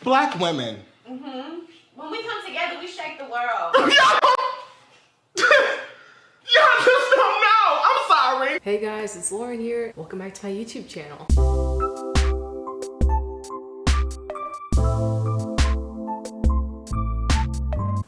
Black women. Mm-hmm. When we come together, we shake the world. Y'all just don't know. I'm sorry. Hey guys, it's Lauren here. Welcome back to my YouTube channel.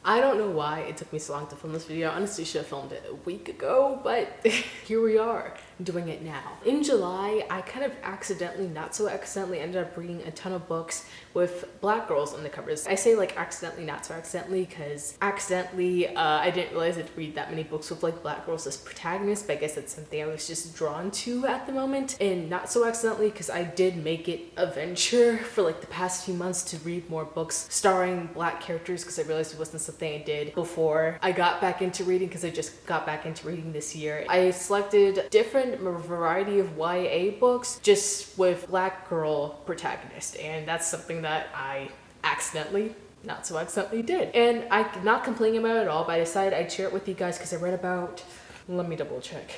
I don't know why it took me so long to film this video. Honestly, I should have filmed it a week ago, but here we are doing it now. In July, I kind of accidentally, not so accidentally, ended up reading a ton of books with black girls on the covers. I say like accidentally, not so accidentally, because accidentally, I didn't realize I'd read that many books with like black girls as protagonists, but I guess that's something I was just drawn to at the moment. And not so accidentally, because I did make it a venture for like the past few months to read more books starring black characters, because I realized it wasn't something I did before I got back into reading, because I just got back into reading this year. I selected different variety of YA books just with black girl protagonist, and that's something that I accidentally, not so accidentally did. And I'm not complaining about it at all, but I decided I'd share it with you guys because I read about, let me double check.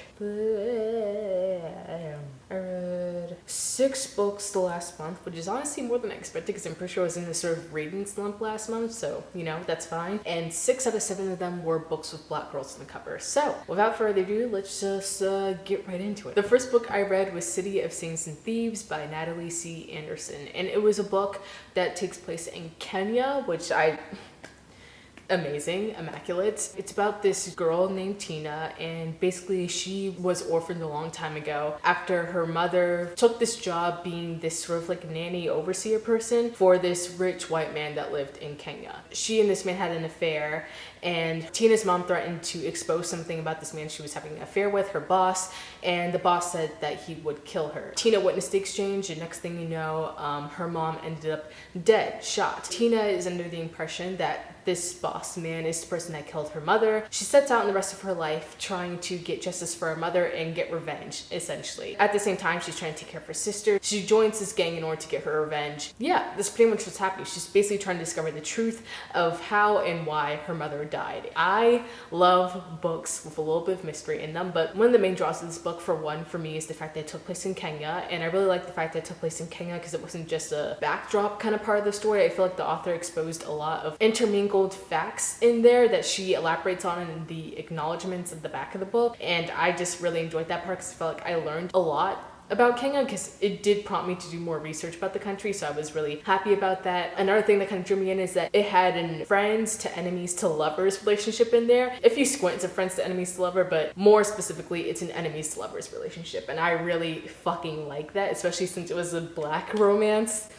I read 6 books the last month, which is honestly more than I expected because I'm pretty sure I was in this sort of reading slump last month, so you know, that's fine. And 6 out of 7 of them were books with black girls on the cover. So without further ado, let's just get right into it. The first book I read was City of Saints and Thieves by Natalie C. Anderson, and it was a book that takes place in Kenya, which amazing, immaculate. It's about this girl named Tina, and basically she was orphaned a long time ago after her mother took this job being this sort of like nanny overseer person for this rich white man that lived in Kenya. She and this man had an affair, and Tina's mom threatened to expose something about this man she was having an affair with, her boss, and the boss said that he would kill her. Tina witnessed the exchange, and next thing you know, her mom ended up dead, shot. Tina is under the impression that this boss man is the person that killed her mother. She sets out in the rest of her life trying to get justice for her mother and get revenge, essentially. At the same time, she's trying to take care of her sister. She joins this gang in order to get her revenge. Yeah, that's pretty much what's happening. She's basically trying to discover the truth of how and why her mother died. I love books with a little bit of mystery in them, but one of the main draws of this book, for me, is the fact that it took place in Kenya, and I really like the fact that it took place in Kenya because it wasn't just a backdrop kind of part of the story. I feel like the author exposed a lot of intermingled facts in there that she elaborates on in the acknowledgements at the back of the book, and I just really enjoyed that part because I felt like I learned a lot about Kenya because it did prompt me to do more research about the country, so I was really happy about that. Another thing that kind of drew me in is that it had a friends to enemies to lovers relationship in there. If you squint, it's a friends to enemies to lover, but more specifically, it's an enemies to lovers relationship, and I really fucking like that, especially since it was a black romance.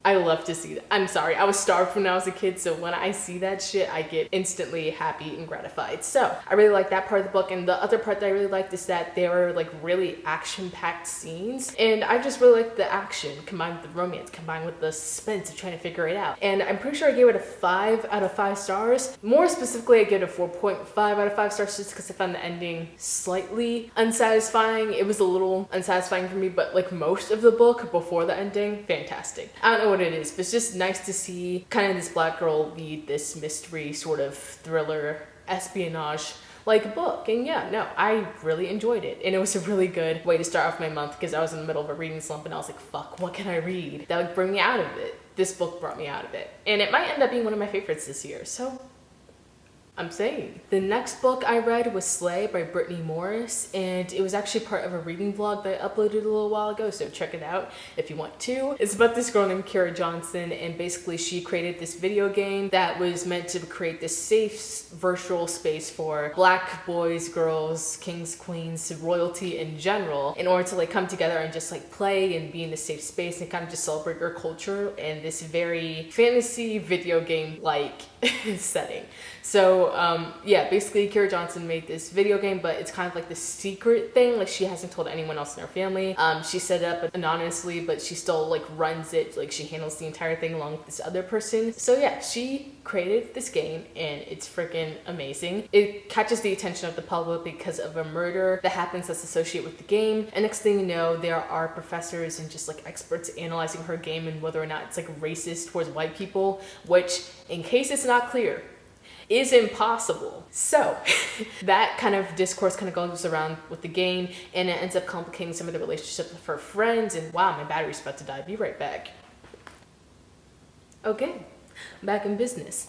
I love to see that. I'm sorry, I was starved when I was a kid, so when I see that shit, I get instantly happy and gratified. So I really like that part of the book, and the other part that I really liked is that there were like really action-packed scenes, and I just really liked the action combined with the romance, combined with the suspense of trying to figure it out. And I'm pretty sure I gave it a 5 out of 5 stars. More specifically, I gave it a 4.5 out of 5 stars just because I found the ending slightly unsatisfying. It was a little unsatisfying for me, but like most of the book before the ending, fantastic. I don't know what it is, but it's just nice to see kind of this black girl lead this mystery sort of thriller espionage like book. And yeah, no, I really enjoyed it, and it was a really good way to start off my month because I was in the middle of a reading slump and I was like, fuck, what can I read that would bring me out of it? This book brought me out of it, and it might end up being one of my favorites this year, so I'm saying. The next book I read was Slay by Brittany Morris, and it was actually part of a reading vlog that I uploaded a little while ago, so check it out if you want to. It's about this girl named Kara Johnson, and basically she created this video game that was meant to create this safe virtual space for black boys, girls, kings, queens, royalty in general, in order to like come together and just like play and be in this safe space and kind of just celebrate your culture in this very fantasy video game like setting. So yeah, basically Kara Johnson made this video game, but it's kind of like this secret thing. Like she hasn't told anyone else in her family. She set it up anonymously, but she still like runs it. Like she handles the entire thing along with this other person. So yeah, she created this game, and it's freaking amazing. It catches the attention of the public because of a murder that happens that's associated with the game. And next thing you know, there are professors and just like experts analyzing her game and whether or not it's like racist towards white people, which, in case it's not clear, is impossible. So that kind of discourse kind of goes around with the game, and it ends up complicating some of the relationships with her friends. And wow, my battery's about to die. Be right back. Okay, back in business.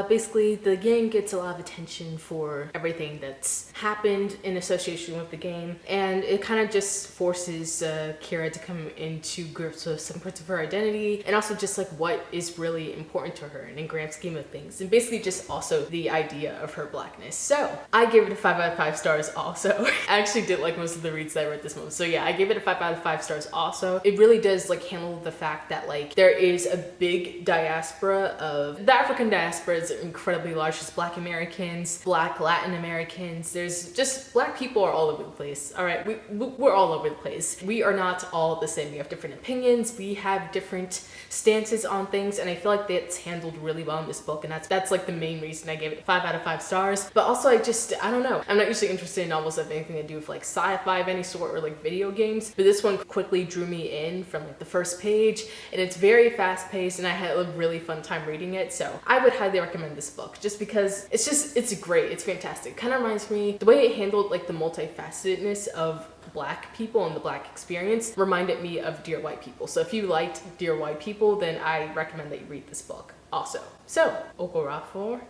Basically, the game gets a lot of attention for everything that's happened in association with the game, and it kind of just forces Kira to come into grips with some parts of her identity, and also just like what is really important to her and in grand scheme of things, and basically just also the idea of her blackness. So I gave it a 5 out of 5 stars also. I actually did like most of the reads that I read this month, so yeah, I gave it a 5 out of 5 stars also. It really does like handle the fact that like there is a big diaspora of the African diaspora is incredibly large. There's Black Americans, Black Latin Americans. There's just Black people are all over the place. All right, we're all over the place. We are not all the same. We have different opinions. We have different stances on things, and I feel like that's handled really well in this book, and that's like the main reason I gave it 5 out of 5 stars. But also I don't know. I'm not usually interested in novels that have anything to do with like sci-fi of any sort or like video games, but this one quickly drew me in from like the first page, and it's very fast paced, and I had a really fun time reading it. So I would highly recommend this book just because it's great. It's fantastic. Kind of reminds me, the way it handled like the multifacetedness of Black people and the Black experience reminded me of Dear White People. So if you liked Dear White People, then I recommend that you read this book also. So Okorafor.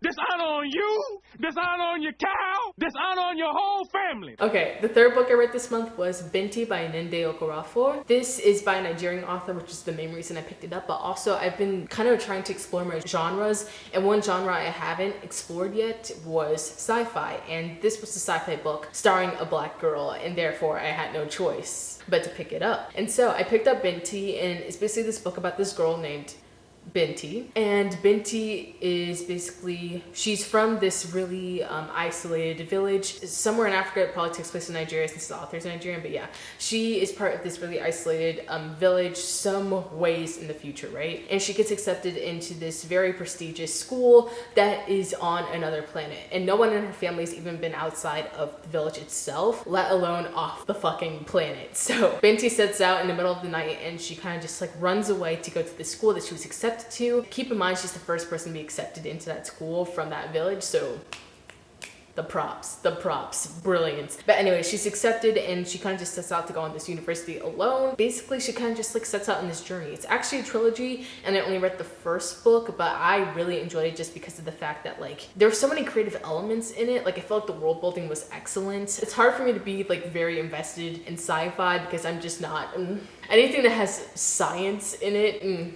Dishonor on you, dishonor on your cow, dishonor on your whole family. Okay, the third book I read this month was Binti by Nende Okorafor. This is by a Nigerian author, which is the main reason I picked it up, but also I've been kind of trying to explore my genres, and one genre I haven't explored yet was sci-fi, and this was a sci-fi book starring a Black girl, and therefore I had no choice but to pick it up. And so I picked up Binti, and it's basically this book about this girl named Binti, and Binti is basically, she's from this really isolated village somewhere in Africa. It probably takes place in Nigeria since the author's Nigerian, but yeah, she is part of this really isolated village some ways in the future, right? And she gets accepted into this very prestigious school that is on another planet, and no one in her family has even been outside of the village itself, let alone off the fucking planet. So Binti sets out in the middle of the night, and she kind of just like runs away to go to the school that she was accepted to. Keep in mind, she's the first person to be accepted into that school from that village, so the props, brilliance. But anyway, she's accepted, and she kind of just sets out to go on this university alone. Basically, she kind of just like sets out on this journey. It's actually a trilogy, and I only read the first book, but I really enjoyed it just because of the fact that like there were so many creative elements in it. Like I felt like the world building was excellent. It's hard for me to be like very invested in sci-fi because I'm just not. Anything that has science in it,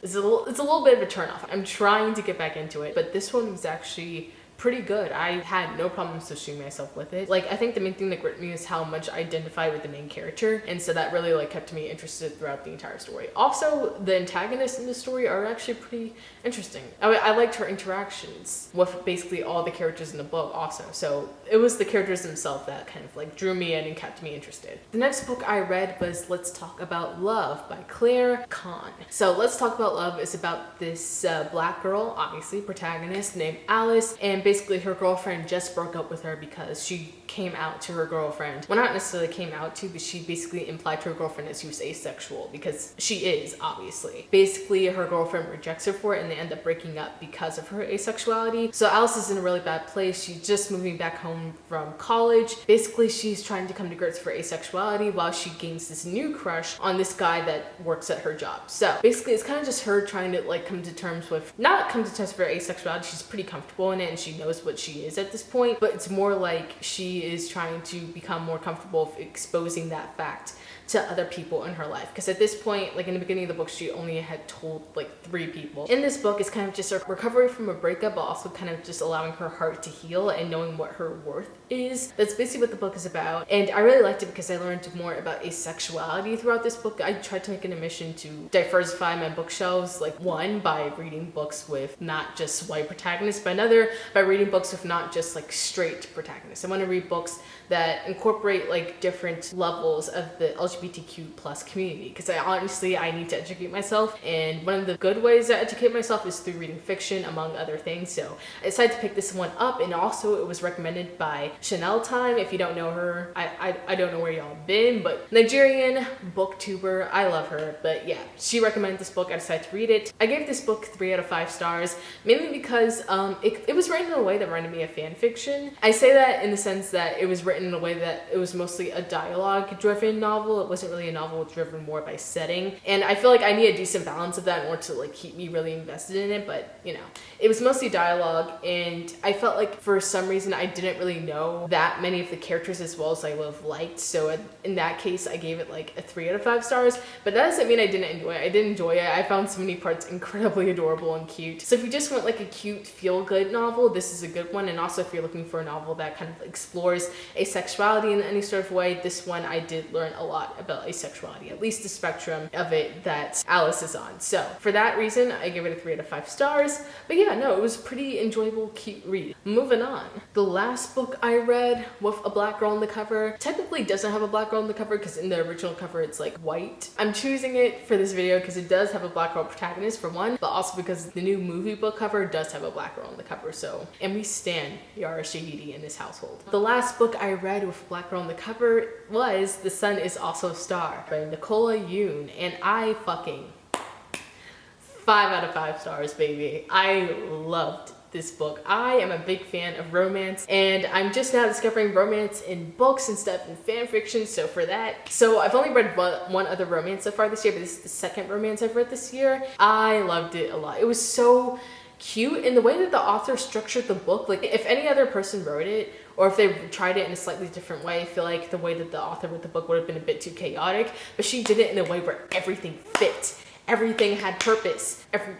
it's a little bit of a turnoff. I'm trying to get back into it, but this one was actually pretty good. I had no problem associating myself with it. Like, I think the main thing that gripped me is how much I identify with the main character, and so that really like kept me interested throughout the entire story. Also, the antagonists in the story are actually pretty interesting. I liked her interactions with basically all the characters in the book also, so it was the characters themselves that kind of like drew me in and kept me interested. The next book I read was Let's Talk About Love by Claire Kahn. So Let's Talk About Love is about this Black girl, obviously protagonist, named Alice, and basically her girlfriend just broke up with her because she came out to her girlfriend. Well, not necessarily came out to, but she basically implied to her girlfriend that she was asexual, because she is, obviously. Basically, her girlfriend rejects her for it, and they end up breaking up because of her asexuality. So Alice is in a really bad place. She's just moving back home from college. Basically, she's trying to come to grips with her asexuality while she gains this new crush on this guy that works at her job. So basically, it's kind of just her trying to like not come to terms with her asexuality. She's pretty comfortable in it, and she knows what she is at this point, but it's more like she is trying to become more comfortable with exposing that fact to other people in her life, because at this point, like in the beginning of the book, she only had told like 3 people. In this book, it's kind of just a recovery from a breakup, but also kind of just allowing her heart to heal and knowing what her worth is. That's basically what the book is about, and I really liked it because I learned more about asexuality throughout this book. I tried to make an admission to diversify my bookshelves, like one, by reading books with not just white protagonists, but another by reading books with not just like straight protagonists. I want to read books that incorporate like different levels of the LGBTQ plus community, because I need to educate myself, and one of the good ways to educate myself is through reading fiction, among other things. So I decided to pick this one up, and also it was recommended by Chanel Time. If you don't know her, I don't know where y'all been, but Nigerian booktuber, I love her. But yeah, she recommended this book. I decided to read it. I gave this book 3 out of 5 stars, mainly because it was written in a way that reminded me of fan fiction. I say that in the sense that it was written in a way that it was mostly a dialogue-driven novel. It wasn't really a novel driven more by setting. And I feel like I need a decent balance of that in order to like keep me really invested in it. But you know, it was mostly dialogue, and I felt like for some reason I didn't really know that many of the characters as well as I would have liked. So in that case, I gave it like a 3 out of 5 stars. But that doesn't mean I didn't enjoy it. I did enjoy it. I found so many parts incredibly adorable and cute. So if you just want like a cute feel-good novel, this is a good one. And also if you're looking for a novel that kind of explores asexuality in any sort of way, this one I did learn a lot about asexuality, at least the spectrum of it that Alice is on. So for that reason, I give it a 3 out of 5 stars. But yeah, no, it was a pretty enjoyable, cute read. Moving on. The last book I read with a black girl on the cover technically doesn't have a black girl on the cover because in the original cover it's like white. I'm choosing it for this video because it does have a black girl protagonist for one, but also because the new movie book cover does have a black girl on the cover. So, and we stan Yara Shahidi in this household. The last book I read with a black girl on the cover was The Sun Is Also a Star by Nicola Yoon, and I fucking 5 out of 5 stars, baby. I loved this book. I am a big fan of romance, and I'm just now discovering romance in books and stuff and fan fiction. So for that, so I've only read one other romance so far this year, but this is the second romance I've read this year. I loved it a lot. It was so cute, and the way that the author structured the book, like if any other person wrote it, or if they tried it in a slightly different way, I feel like the way that the author wrote the book would have been a bit too chaotic, but she did it in a way where everything fit. Everything had purpose. Every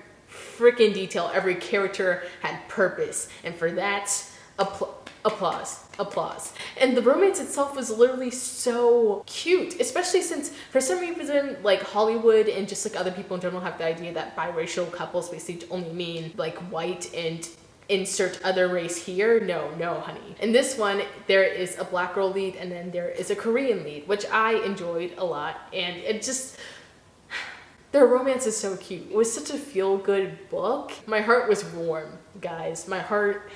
freaking detail, every character had purpose, and for that, applause. And the romance itself was literally so cute, especially since for some reason like Hollywood and just like other people in general have the idea that biracial couples basically only mean like white and insert other race here. No, honey. In this one, there is a black girl lead and then there is a Korean lead, which I enjoyed a lot, and it just, their romance is so cute. It was such a feel-good book. My heart was warm, guys. My heart,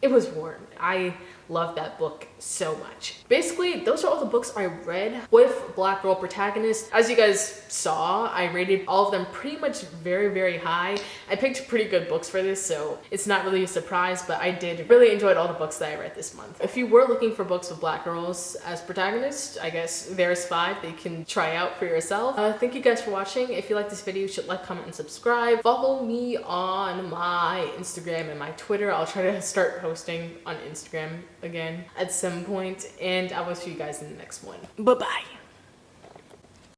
it was warm. I love that book so much. Basically, those are all the books I read with black girl protagonists. As you guys saw, I rated all of them pretty much very, very high. I picked pretty good books for this, so it's not really a surprise, but I did really enjoy all the books that I read this month. If you were looking for books with black girls as protagonists, I guess there's 5 that you can try out for yourself. Thank you guys for watching. If you like this video, you should like, comment, and subscribe. Follow me on my Instagram and my Twitter. I'll try to start posting on Instagram again at some point, and I will see you guys in the next one. Bye bye.